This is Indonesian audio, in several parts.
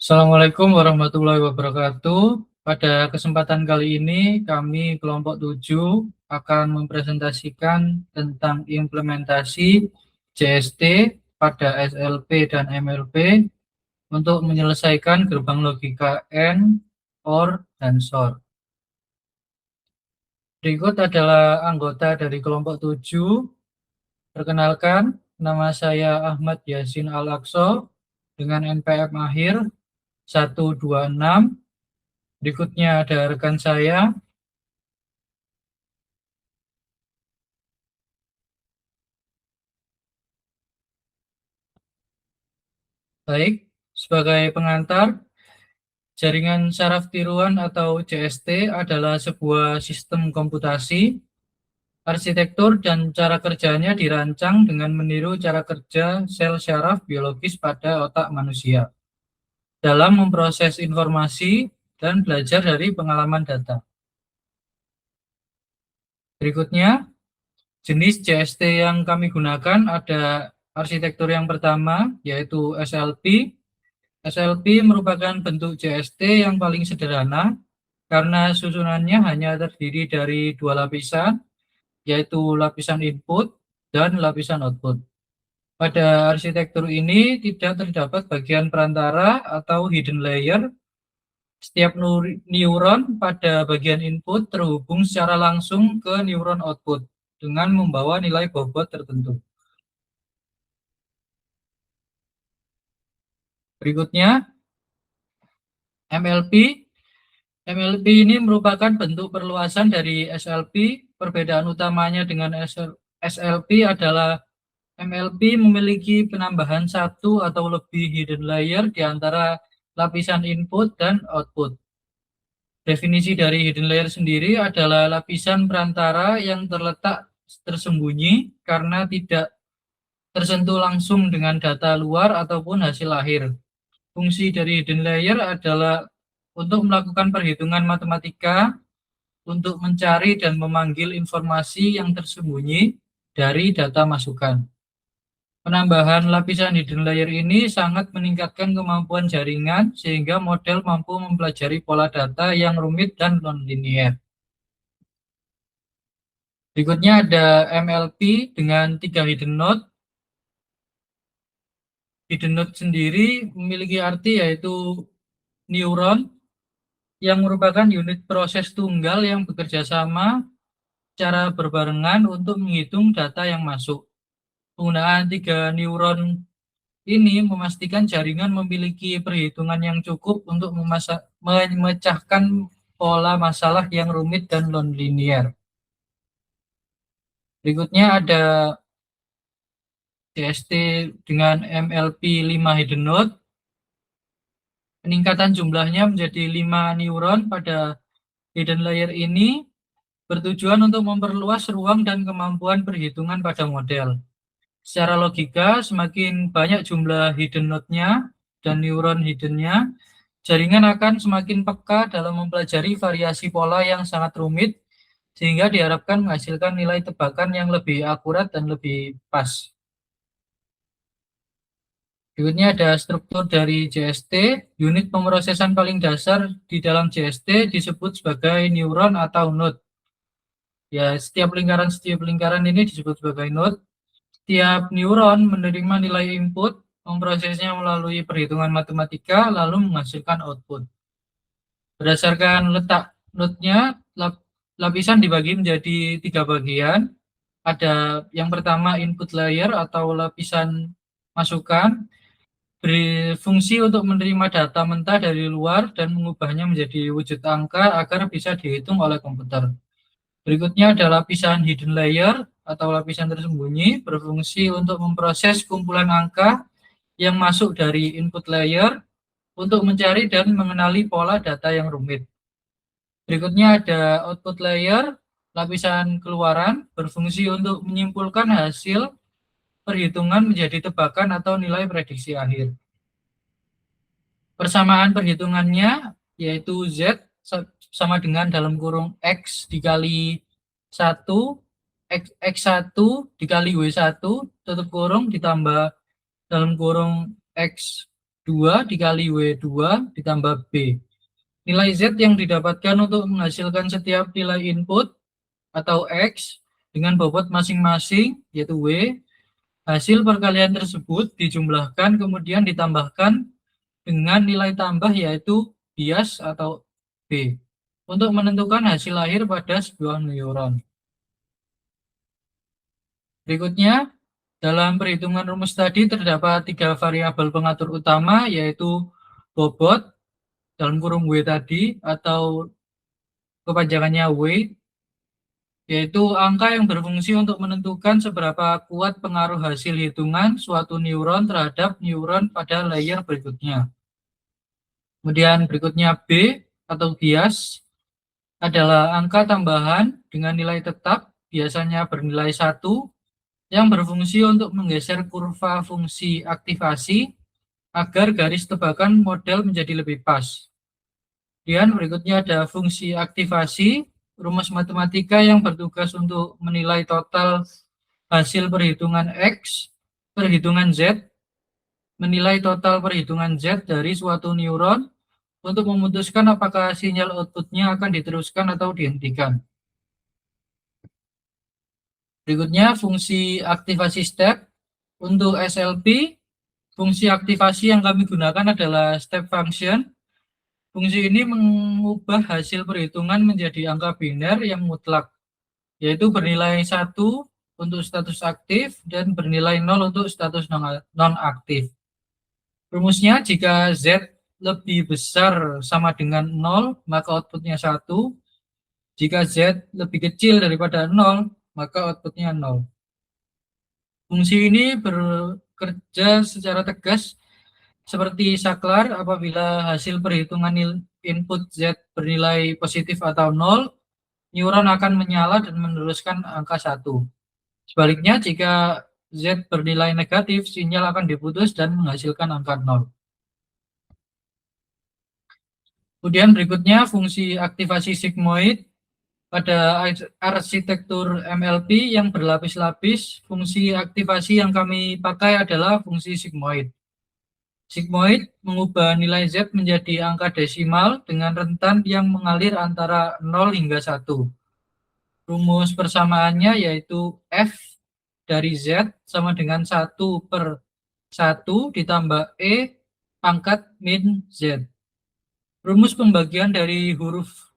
Assalamualaikum warahmatullahi wabarakatuh. Pada kesempatan kali ini, kami kelompok 7 akan mempresentasikan tentang implementasi JST pada SLP dan MLP untuk menyelesaikan gerbang logika AND, OR, dan SOR. Berikut adalah anggota dari kelompok 7. Perkenalkan, nama saya Ahmad Yasin Al-Aqsa dengan NPM akhir 126. Berikutnya ada rekan saya. Baik, sebagai pengantar, jaringan saraf tiruan atau JST adalah sebuah sistem komputasi. Arsitektur dan cara kerjanya dirancang dengan meniru cara kerja sel saraf biologis pada otak manusia dalam memproses informasi dan belajar dari pengalaman data. Berikutnya, jenis JST yang kami gunakan ada arsitektur yang pertama, yaitu SLP. SLP merupakan bentuk JST yang paling sederhana karena susunannya hanya terdiri dari dua lapisan, yaitu lapisan input dan lapisan output. Pada arsitektur ini tidak terdapat bagian perantara atau hidden layer. Setiap neuron pada bagian input terhubung secara langsung ke neuron output dengan membawa nilai bobot tertentu. Berikutnya, MLP. MLP ini merupakan bentuk perluasan dari SLP. Perbedaan utamanya dengan SLP adalah MLP memiliki penambahan satu atau lebih hidden layer di antara lapisan input dan output. Definisi dari hidden layer sendiri adalah lapisan perantara yang terletak tersembunyi karena tidak tersentuh langsung dengan data luar ataupun hasil akhir. Fungsi dari hidden layer adalah untuk melakukan perhitungan matematika, untuk mencari dan memanggil informasi yang tersembunyi dari data masukan. Penambahan lapisan hidden layer ini sangat meningkatkan kemampuan jaringan sehingga model mampu mempelajari pola data yang rumit dan non-linear. Berikutnya ada MLP dengan 3 hidden node. Hidden node sendiri memiliki arti yaitu neuron yang merupakan unit proses tunggal yang bekerja sama secara berbarengan untuk menghitung data yang masuk. Penggunaan 3 neuron ini memastikan jaringan memiliki perhitungan yang cukup untuk memecahkan pola masalah yang rumit dan non-linear. Berikutnya ada JST dengan MLP 5 hidden node. Peningkatan jumlahnya menjadi 5 neuron pada hidden layer ini bertujuan untuk memperluas ruang dan kemampuan perhitungan pada model. Secara logika, semakin banyak jumlah hidden node-nya dan neuron hidden-nya, jaringan akan semakin peka dalam mempelajari variasi pola yang sangat rumit, sehingga diharapkan menghasilkan nilai tebakan yang lebih akurat dan lebih pas. Berikutnya ada struktur dari JST. Unit pemrosesan paling dasar di dalam JST disebut sebagai neuron atau node. Ya, setiap lingkaran ini disebut sebagai node. Setiap neuron menerima nilai input, memprosesnya melalui perhitungan matematika, lalu menghasilkan output. Berdasarkan letak node-nya, lapisan dibagi menjadi 3 bagian. Ada yang pertama input layer atau lapisan masukan, berfungsi untuk menerima data mentah dari luar dan mengubahnya menjadi wujud angka agar bisa dihitung oleh komputer. Berikutnya ada lapisan hidden layer atau lapisan tersembunyi, berfungsi untuk memproses kumpulan angka yang masuk dari input layer untuk mencari dan mengenali pola data yang rumit. Berikutnya ada output layer, lapisan keluaran, berfungsi untuk menyimpulkan hasil perhitungan menjadi tebakan atau nilai prediksi akhir. Persamaan perhitungannya yaitu Z sama dengan dalam kurung X dikali 1, X1 dikali W1, tutup kurung ditambah dalam kurung X 2 dikali W2 ditambah B. Nilai Z yang didapatkan untuk menghasilkan setiap nilai input atau X dengan bobot masing-masing, yaitu W. Hasil perkalian tersebut dijumlahkan kemudian ditambahkan dengan nilai tambah yaitu bias atau B untuk menentukan hasil akhir pada sebuah neuron. Berikutnya, dalam perhitungan rumus tadi terdapat 3 variabel pengatur utama yaitu bobot dalam kurung W tadi atau kepanjangannya weight, yaitu angka yang berfungsi untuk menentukan seberapa kuat pengaruh hasil hitungan suatu neuron terhadap neuron pada layer berikutnya. Kemudian berikutnya B atau bias adalah angka tambahan dengan nilai tetap, biasanya bernilai 1, yang berfungsi untuk menggeser kurva fungsi aktivasi agar garis tebakan model menjadi lebih pas. Kemudian berikutnya ada fungsi aktivasi, rumus matematika yang bertugas untuk menilai total hasil perhitungan X, perhitungan Z, menilai total perhitungan Z dari suatu neuron untuk memutuskan apakah sinyal outputnya akan diteruskan atau dihentikan. Berikutnya fungsi aktivasi step. Untuk SLP, fungsi aktivasi yang kami gunakan adalah step function. Fungsi ini mengubah hasil perhitungan menjadi angka biner yang mutlak, yaitu bernilai 1 untuk status aktif dan bernilai 0 untuk status non-aktif. Rumusnya, jika Z lebih besar sama dengan 0, maka outputnya 1. Jika Z lebih kecil daripada 0, maka outputnya 0. Fungsi ini bekerja secara tegas seperti saklar apabila hasil perhitungan input Z bernilai positif atau 0, neuron akan menyala dan meneruskan angka 1. Sebaliknya, jika Z bernilai negatif, sinyal akan diputus dan menghasilkan angka 0. Kemudian berikutnya fungsi aktivasi sigmoid. Pada arsitektur MLP yang berlapis-lapis, fungsi aktivasi yang kami pakai adalah fungsi sigmoid. Sigmoid mengubah nilai Z menjadi angka desimal dengan rentan yang mengalir antara 0 hingga 1. Rumus persamaannya yaitu F dari Z sama dengan 1 per 1 ditambah E pangkat min Z. Rumus pembagian dari huruf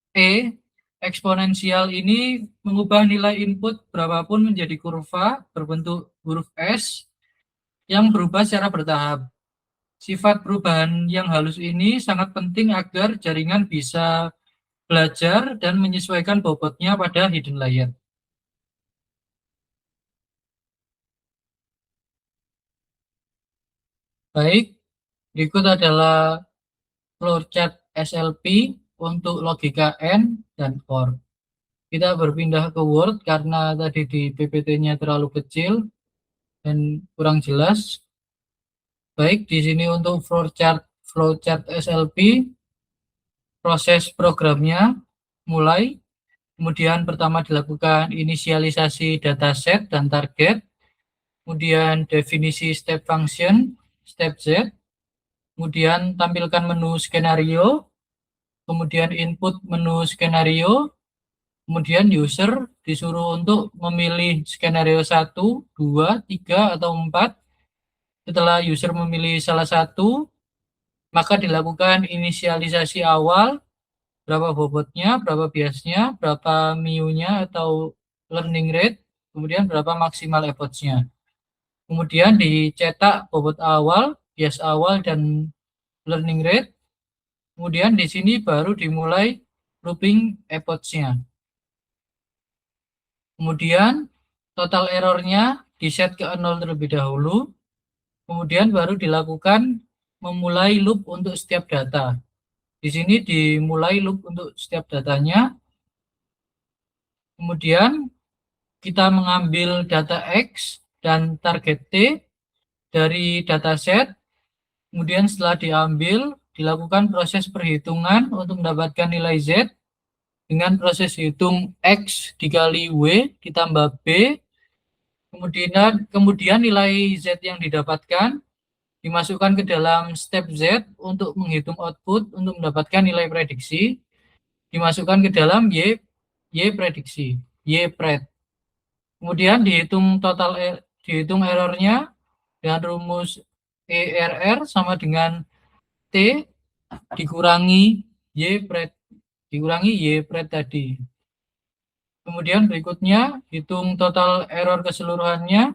E eksponensial ini mengubah nilai input berapapun menjadi kurva berbentuk huruf S yang berubah secara bertahap. Sifat perubahan yang halus ini sangat penting agar jaringan bisa belajar dan menyesuaikan bobotnya pada hidden layer. Baik, berikut adalah flowchart SLP untuk logika AND dan OR. Kita berpindah ke Word karena tadi di PPT-nya terlalu kecil dan kurang jelas. Baik, di sini untuk flowchart SLP, proses programnya mulai. Kemudian pertama dilakukan inisialisasi dataset dan target. Kemudian definisi step function, step Z. Kemudian tampilkan menu skenario. Kemudian input menu skenario. Kemudian user disuruh untuk memilih skenario 1, 2, 3, atau 4. Setelah user memilih salah satu, maka dilakukan inisialisasi awal, berapa bobotnya, berapa biasnya, berapa mu-nya atau learning rate, kemudian berapa maksimal effortnya. Kemudian dicetak bobot awal, bias awal, dan learning rate. Kemudian di sini baru dimulai looping effortnya. Kemudian total errornya diset ke 0 terlebih dahulu. Kemudian baru dilakukan memulai loop untuk setiap data. Di sini dimulai loop untuk setiap datanya. Kemudian kita mengambil data X dan target T dari dataset. Kemudian setelah diambil, dilakukan proses perhitungan untuk mendapatkan nilai Z dengan proses hitung X dikali W ditambah B. Kemudian nilai Z yang didapatkan dimasukkan ke dalam step Z untuk menghitung output untuk mendapatkan nilai prediksi, dimasukkan ke dalam Y prediksi, Y pred. Kemudian dihitung errornya dengan rumus ERR sama dengan T dikurangi Y pred tadi. Kemudian berikutnya hitung total error keseluruhannya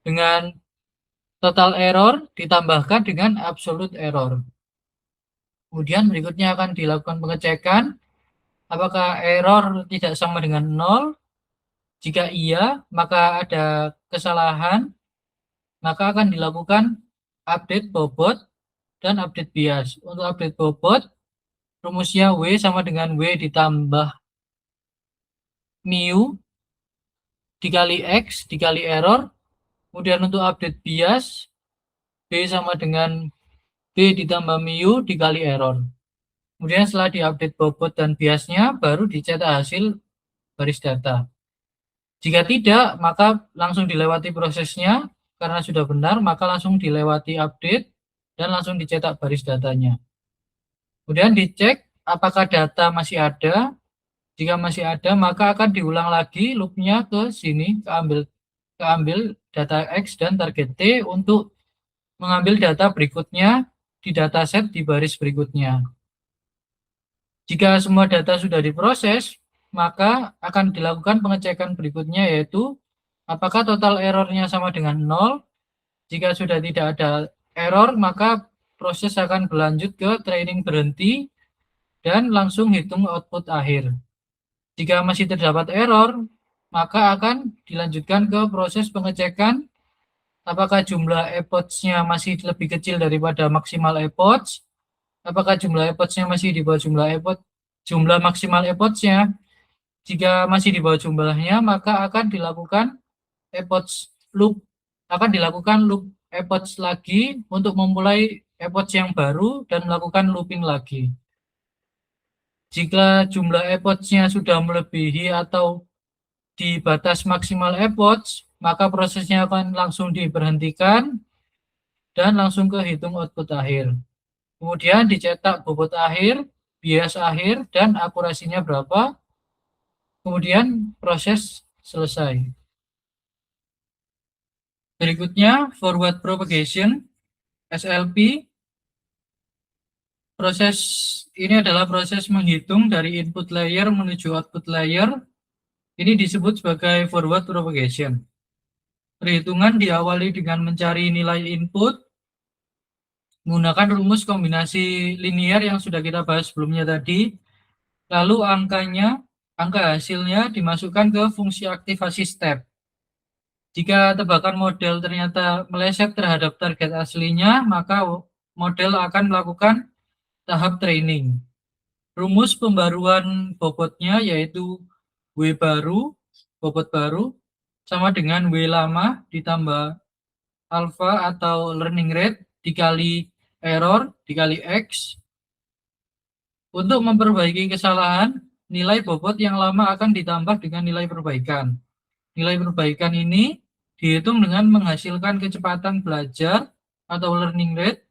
dengan total error ditambahkan dengan absolute error. Kemudian berikutnya akan dilakukan pengecekan apakah error tidak sama dengan 0. Jika iya, maka ada kesalahan, maka akan dilakukan update bobot dan update bias. Untuk update bobot, rumusnya W sama dengan W ditambah mu dikali X dikali error. Kemudian untuk update bias, B sama dengan B ditambah mu dikali error. Kemudian setelah diupdate bobot dan biasnya, baru dicetak hasil baris data. Jika tidak, maka langsung dilewati prosesnya. Karena sudah benar, maka langsung dilewati update dan langsung dicetak baris datanya. Kemudian dicek apakah data masih ada. Jika masih ada, maka akan diulang lagi loopnya ke sini, keambil data X dan target T untuk mengambil data berikutnya di dataset di baris berikutnya. Jika semua data sudah diproses, maka akan dilakukan pengecekan berikutnya, yaitu apakah total errornya sama dengan 0. Jika sudah tidak ada error, maka proses akan berlanjut ke training berhenti dan langsung hitung output akhir. Jika masih terdapat error, maka akan dilanjutkan ke proses pengecekan apakah jumlah epochs-nya masih lebih kecil daripada maksimal epoch, apakah jumlah epochs-nya masih di bawah jumlah maksimal epoch-nya. Jika masih di bawah jumlahnya, maka akan dilakukan loop epoch lagi untuk memulai epoch yang baru dan melakukan looping lagi. Jika jumlah epoch-nya sudah melebihi atau di batas maksimal epoch, maka prosesnya akan langsung diberhentikan dan langsung ke hitung output akhir. Kemudian dicetak bobot akhir, bias akhir, dan akurasinya berapa. Kemudian proses selesai. Berikutnya, forward propagation, SLP. Proses ini adalah proses menghitung dari input layer menuju output layer. Ini disebut sebagai forward propagation. Perhitungan diawali dengan mencari nilai input menggunakan rumus kombinasi linear yang sudah kita bahas sebelumnya tadi. Lalu angka hasilnya dimasukkan ke fungsi aktivasi step. Jika tebakan model ternyata meleset terhadap target aslinya, maka model akan melakukan tahap training. Rumus pembaruan bobotnya yaitu W baru, bobot baru, sama dengan W lama ditambah alpha atau learning rate dikali error dikali X. Untuk memperbaiki kesalahan, nilai bobot yang lama akan ditambah dengan nilai perbaikan. Nilai perbaikan ini dihitung dengan menghasilkan kecepatan belajar atau learning rate.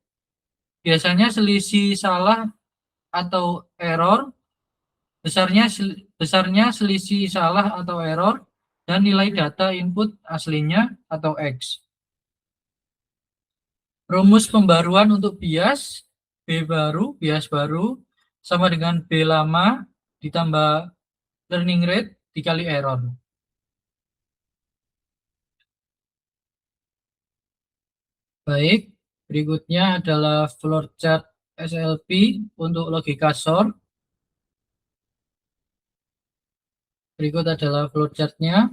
Biasanya selisih salah atau error, besarnya selisih salah atau error, dan nilai data input aslinya atau X. Rumus pembaruan untuk bias, bias baru, sama dengan B lama ditambah learning rate dikali error. Baik, berikutnya adalah flowchart SLP untuk logika SOR. Berikut adalah flowchartnya.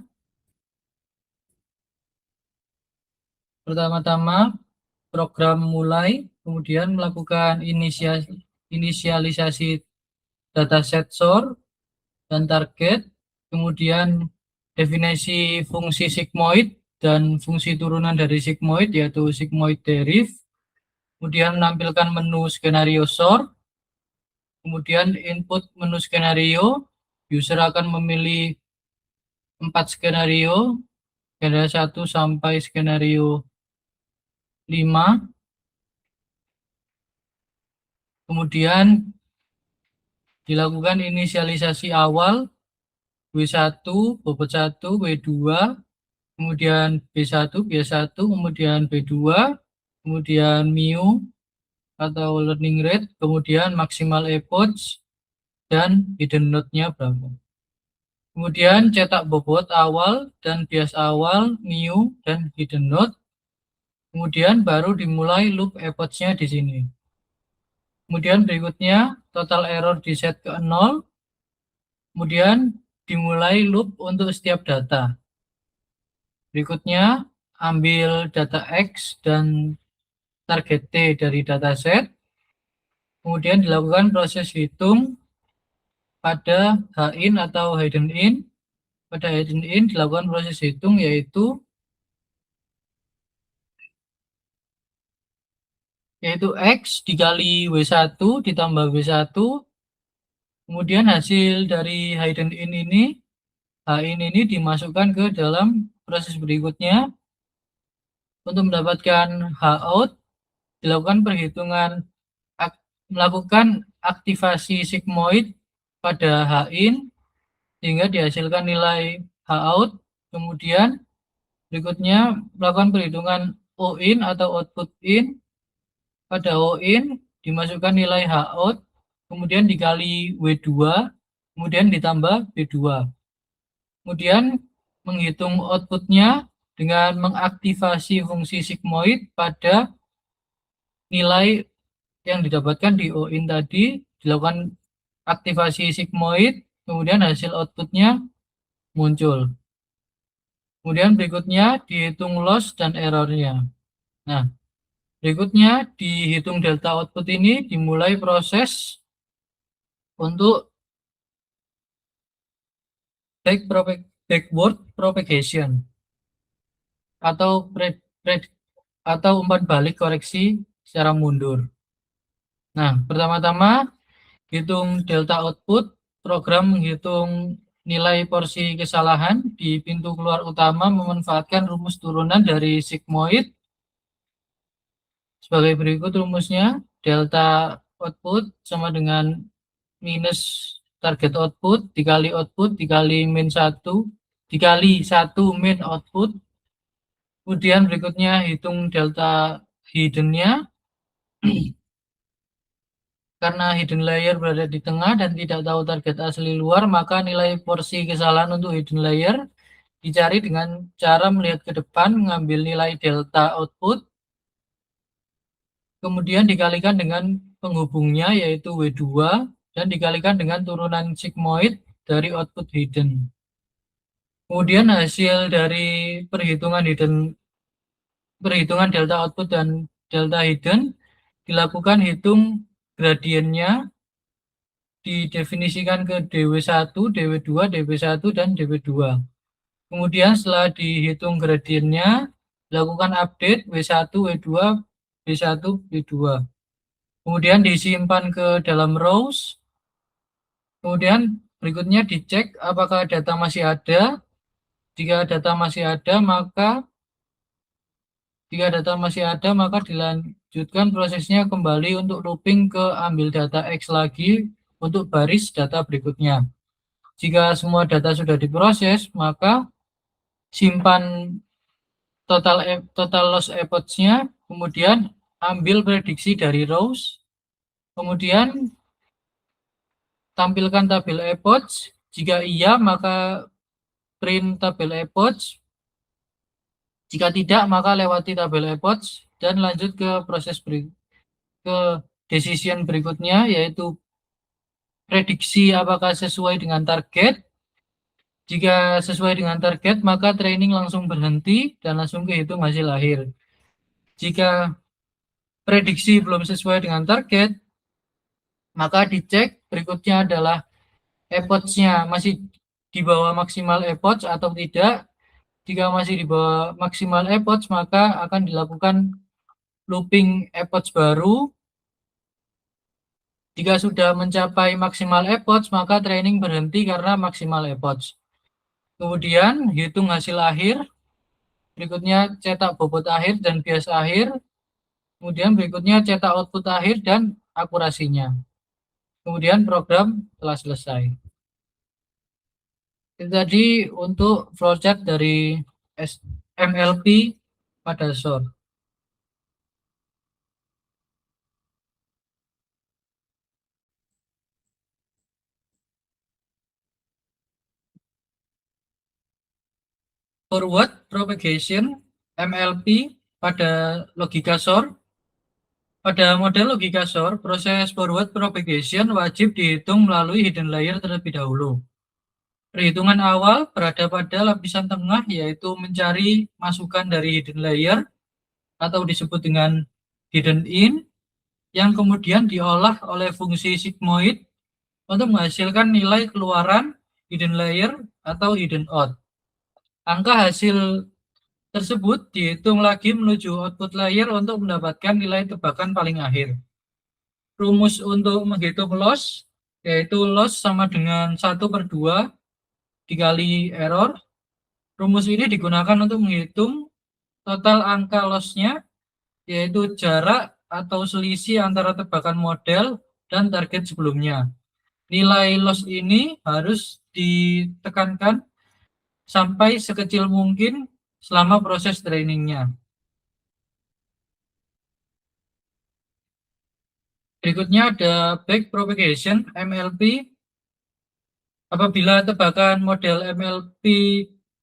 Pertama-tama, program mulai, kemudian melakukan inisialisasi dataset SOR dan target, kemudian definisi fungsi sigmoid dan fungsi turunan dari sigmoid yaitu sigmoid deriv, kemudian menampilkan menu skenario SOR, kemudian input menu skenario, user akan memilih 4 skenario 1 sampai skenario 5. Kemudian dilakukan inisialisasi awal W1, bobot 1, W2, kemudian B1, B1, kemudian B2, kemudian mu atau learning rate, kemudian maksimal epoch, dan hidden node-nya berapa. Kemudian cetak bobot awal dan bias awal, mu, dan hidden node. Kemudian baru dimulai loop epoch-nya di sini. Kemudian berikutnya total error di set ke 0. Kemudian dimulai loop untuk setiap data. Berikutnya ambil data X dan target T dari dataset. Kemudian dilakukan proses hitung pada H-in atau hidden in. Pada hidden in dilakukan proses hitung yaitu X dikali W1 ditambah W1. Kemudian hasil dari hidden in ini, H-in ini dimasukkan ke dalam proses berikutnya. Untuk mendapatkan H-out, dilakukan perhitungan, melakukan aktivasi sigmoid pada H-in, sehingga dihasilkan nilai H-out. Kemudian berikutnya melakukan perhitungan O-in atau output in. Pada O-in dimasukkan nilai H-out, kemudian dikali W2, kemudian ditambah B2. Kemudian menghitung outputnya dengan mengaktifasi fungsi sigmoid pada nilai yang didapatkan di O-in tadi, dilakukan aktivasi sigmoid, kemudian hasil outputnya muncul. Kemudian berikutnya dihitung loss dan errornya. Nah, berikutnya dihitung delta output ini, dimulai proses untuk backward propagation atau umpan balik koreksi secara mundur. Nah, pertama-tama hitung delta output. Program menghitung nilai porsi kesalahan di pintu keluar utama memanfaatkan rumus turunan dari sigmoid. Sebagai berikut rumusnya, delta output sama dengan minus target output dikali min 1 dikali 1 min output. Kemudian berikutnya hitung delta hidden-nya. Karena hidden layer berada di tengah dan tidak tahu target asli luar, maka nilai porsi kesalahan untuk hidden layer dicari dengan cara melihat ke depan, mengambil nilai delta output, kemudian dikalikan dengan penghubungnya yaitu W2, dan dikalikan dengan turunan sigmoid dari output hidden. Kemudian hasil dari perhitungan delta output dan delta hidden dilakukan hitung gradiennya, didefinisikan ke DW1, DW2, DW1, dan DW2. Kemudian setelah dihitung gradiennya, lakukan update W1, W2, B1, B2. Kemudian disimpan ke dalam rows. Kemudian berikutnya dicek apakah data masih ada. Jika data masih ada, maka dilanjutkan prosesnya kembali untuk looping ke ambil data X lagi untuk baris data berikutnya. Jika semua data sudah diproses, maka simpan total loss epoch-nya, kemudian ambil prediksi dari rows, kemudian tampilkan tabel epoch. Jika iya, maka print tabel epoch. Jika tidak, maka lewati tabel epoch dan lanjut ke proses ke decision berikutnya, yaitu prediksi apakah sesuai dengan target. Jika sesuai dengan target, maka training langsung berhenti dan langsung kehitung hasil akhir. Jika prediksi belum sesuai dengan target, maka dicek berikutnya adalah epoch-nya masih di bawah maksimal epoch atau tidak. Jika masih di bawah maksimal epoch, maka akan dilakukan looping epoch baru. Jika sudah mencapai maksimal epoch, maka training berhenti karena maksimal epoch. Kemudian hitung hasil akhir. Berikutnya cetak bobot akhir dan bias akhir. Kemudian berikutnya cetak output akhir dan akurasinya. Kemudian program telah selesai. Itu tadi untuk flowchart dari MLP pada SOR. Forward propagation MLP pada logika SOR. Pada model logika SOR, proses forward propagation wajib dihitung melalui hidden layer terlebih dahulu. Perhitungan awal berada pada lapisan tengah, yaitu mencari masukan dari hidden layer atau disebut dengan hidden in, yang kemudian diolah oleh fungsi sigmoid untuk menghasilkan nilai keluaran hidden layer atau hidden out. Angka hasil tersebut dihitung lagi menuju output layer untuk mendapatkan nilai tebakan paling akhir. Rumus untuk menghitung loss, yaitu loss sama dengan 1/2 dikali error. Rumus ini digunakan untuk menghitung total angka loss-nya, yaitu jarak atau selisih antara tebakan model dan target sebelumnya. Nilai loss ini harus ditekankan sampai sekecil mungkin selama proses trainingnya. Berikutnya ada back propagation MLP. Apabila tebakan model MLP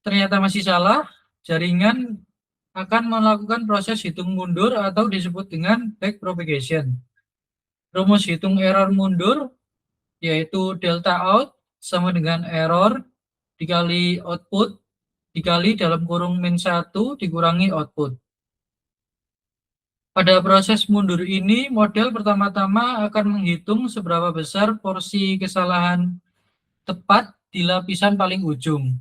ternyata masih salah, jaringan akan melakukan proses hitung mundur atau disebut dengan back propagation. Rumus hitung error mundur yaitu delta out sama dengan error dikali output dikali dalam kurung min 1 dikurangi output. Pada proses mundur ini, model pertama-tama akan menghitung seberapa besar porsi kesalahan tepat di lapisan paling ujung.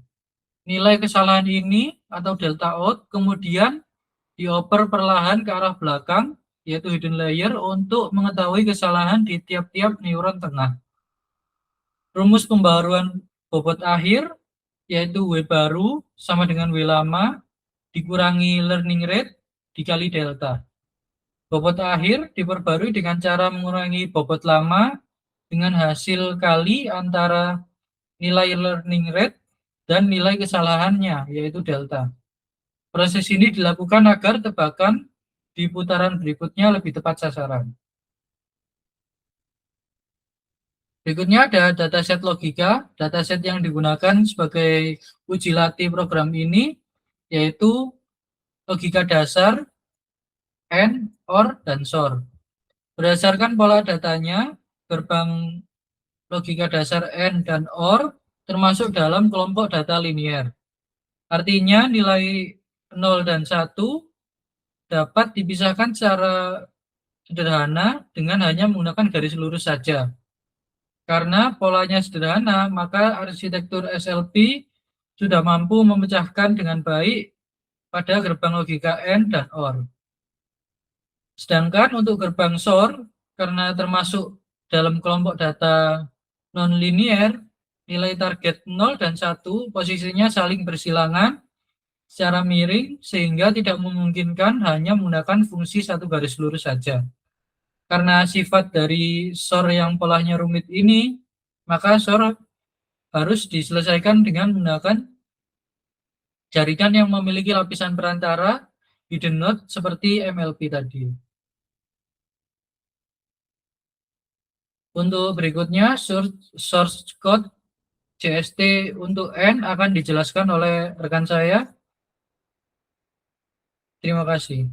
Nilai kesalahan ini atau delta out kemudian dioper perlahan ke arah belakang, yaitu hidden layer, untuk mengetahui kesalahan di tiap-tiap neuron tengah. Rumus pembaruan bobot akhir, yaitu W baru sama dengan W lama, dikurangi learning rate dikali delta. Bobot akhir diperbarui dengan cara mengurangi bobot lama dengan hasil kali antara nilai learning rate dan nilai kesalahannya, yaitu delta. Proses ini dilakukan agar tebakan di putaran berikutnya lebih tepat sasaran. Berikutnya ada dataset logika. Dataset yang digunakan sebagai uji latih program ini yaitu logika dasar, AND, OR, dan SOR. Berdasarkan pola datanya, gerbang logika dasar AND dan OR termasuk dalam kelompok data linear. Artinya nilai 0 dan 1 dapat dipisahkan secara sederhana dengan hanya menggunakan garis lurus saja. Karena polanya sederhana, maka arsitektur SLP sudah mampu memecahkan dengan baik pada gerbang logika AND dan OR. Sedangkan untuk gerbang SOR, karena termasuk dalam kelompok data non-linear, nilai target 0 dan 1 posisinya saling bersilangan secara miring sehingga tidak memungkinkan hanya menggunakan fungsi satu garis lurus saja. Karena sifat dari SOR yang polanya rumit ini, maka SOR harus diselesaikan dengan menggunakan jaringan yang memiliki lapisan perantara hidden node seperti MLP tadi. Untuk berikutnya, source code JST untuk N akan dijelaskan oleh rekan saya. Terima kasih.